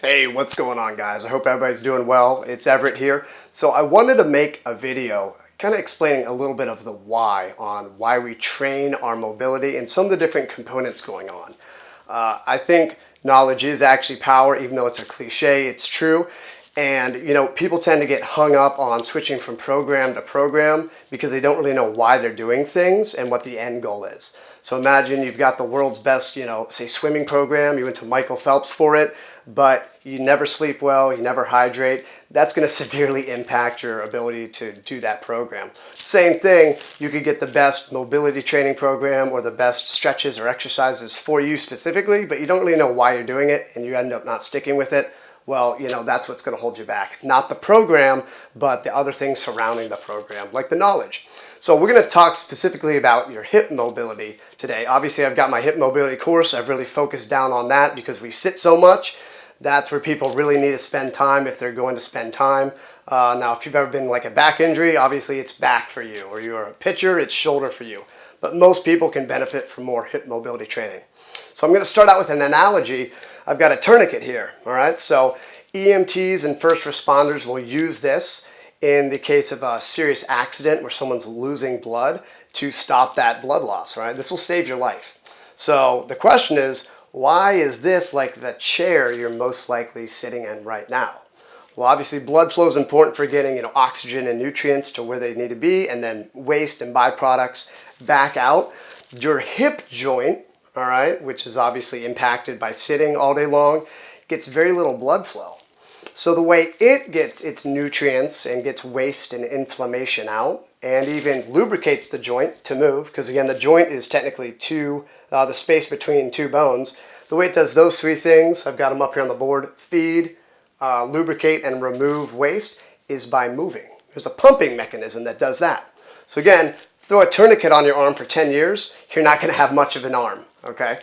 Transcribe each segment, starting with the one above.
Hey, what's going on, guys? I hope everybody's doing well. It's Everett here. So I wanted to make a video kind of explaining a little bit of the why on why we train our mobility and some of the different components going on. I think knowledge is actually power, even though it's a cliche, it's true. And people tend to get hung up on switching from program to program because they don't really know why they're doing things and what the end goal is. So imagine you've got the world's best, say swimming program, you went to Michael Phelps for it, but you never sleep well, you never hydrate. That's going to severely impact your ability to do that program. Same thing, you could get the best mobility training program or the best stretches or exercises for you specifically, but you don't really know why you're doing it and you end up not sticking with it. Well, that's what's going to hold you back. Not the program, but the other things surrounding the program, like the knowledge. So we're going to talk specifically about your hip mobility today. Obviously, I've got my hip mobility course. I've really focused down on that because we sit so much. That's where people really need to spend time if they're going to spend time. Now, if you've ever been like a back injury, obviously it's back for you, or you're a pitcher, it's shoulder for you. But most people can benefit from more hip mobility training. So I'm going to start out with an analogy. I've got a tourniquet here, all right? So EMTs and first responders will use this in the case of a serious accident where someone's losing blood to stop that blood loss, right? This will save your life. So the question is, why is this like the chair you're most likely sitting in right now? Well, obviously blood flow is important for getting oxygen and nutrients to where they need to be, and then waste and byproducts back out. Your hip joint, all right, which is obviously impacted by sitting all day long, gets very little blood flow. So the way it gets its nutrients and gets waste and inflammation out and even lubricates the joint to move, because again, the joint is technically the space between two bones. The way it does those three things, I've got them up here on the board, feed, lubricate, and remove waste, is by moving. There's a pumping mechanism that does that. So again, throw a tourniquet on your arm for 10 years, you're not going to have much of an arm, okay?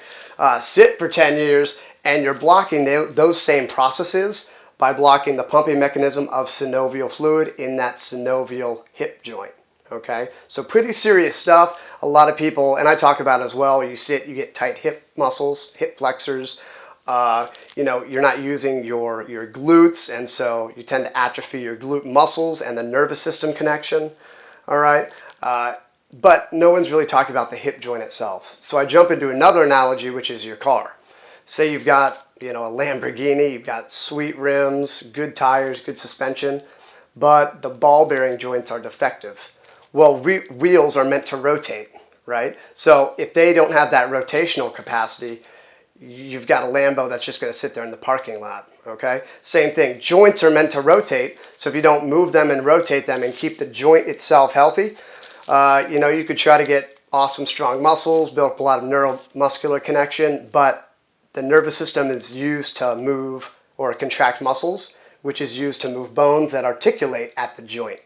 Sit for 10 years, and you're blocking those same processes by blocking the pumping mechanism of synovial fluid in that synovial hip joint, okay? So pretty serious stuff. A lot of people, and I talk about it as well, you sit, you get tight hip muscles, hip flexors. You're not using your glutes, and so you tend to atrophy your glute muscles and the nervous system connection, all right? But no one's really talking about the hip joint itself. So I jump into another analogy, which is your car. Say you've got, a Lamborghini, you've got sweet rims, good tires, good suspension, but the ball bearing joints are defective. Well, wheels are meant to rotate, right? So if they don't have that rotational capacity, you've got a Lambo that's just going to sit there in the parking lot, okay? Same thing, joints are meant to rotate, so if you don't move them and rotate them and keep the joint itself healthy, you could try to get awesome strong muscles, build up a lot of neuromuscular connection, but the nervous system is used to move or contract muscles, which is used to move bones that articulate at the joint,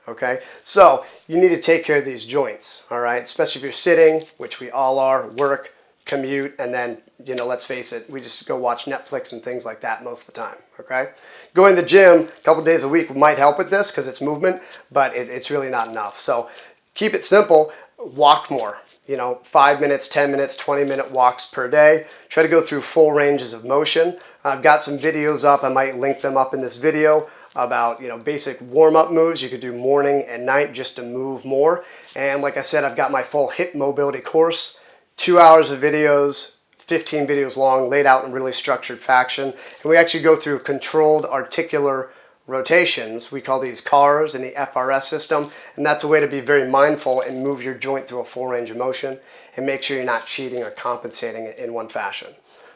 okay? So you need to take care of these joints, all right? Especially if you're sitting, which we all are, work, commute, and then, let's face it, we just go watch Netflix and things like that most of the time, okay? Going to the gym a couple days a week might help with this because it's movement, but it's really not enough. So keep it simple, walk more. 5 minutes, 10 minutes, 20-minute walks per day. Try to go through full ranges of motion. I've got some videos up. I might link them up in this video about, basic warm-up moves you could do morning and night just to move more. And like I said, I've got my full hip mobility course, 2 hours of videos, 15 videos long, laid out in really structured fashion. And we actually go through controlled articular rotations. We call these CARs in the FRS system, and that's a way to be very mindful and move your joint through a full range of motion and make sure you're not cheating or compensating in one fashion.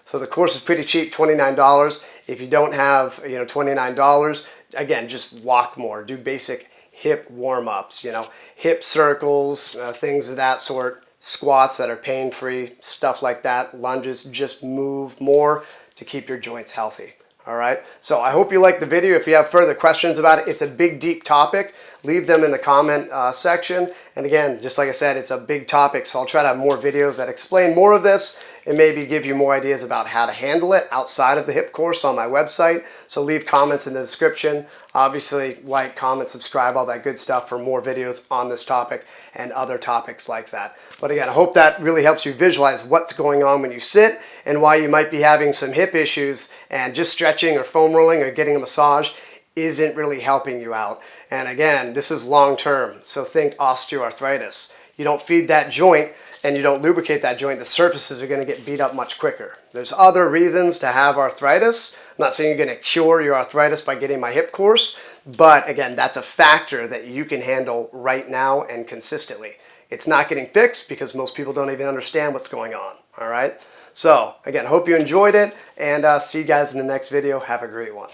So the course is pretty cheap, $29. If you don't have $29, again, just walk more, do basic hip warm-ups, hip circles, things of that sort, squats that are pain-free, stuff like that, lunges, just move more to keep your joints healthy. All right, so I hope you liked the video. If you have further questions about it, it's a big, deep topic. Leave them in the comment section. And again, just like I said, it's a big topic, so I'll try to have more videos that explain more of this and maybe give you more ideas about how to handle it outside of the hip course on my website. So leave comments in the description. Obviously, like, comment, subscribe, all that good stuff for more videos on this topic and other topics like that. But again, I hope that really helps you visualize what's going on when you sit and why you might be having some hip issues and just stretching or foam rolling or getting a massage isn't really helping you out. And again, this is long term, so think osteoarthritis. You don't feed that joint and you don't lubricate that joint, the surfaces are going to get beat up much quicker. There's other reasons to have arthritis. I'm not saying you're going to cure your arthritis by getting my hip course, but again, that's a factor that you can handle right now and consistently. It's not getting fixed because most people don't even understand what's going on, all right? So again, hope you enjoyed it, and see you guys in the next video. Have a great one.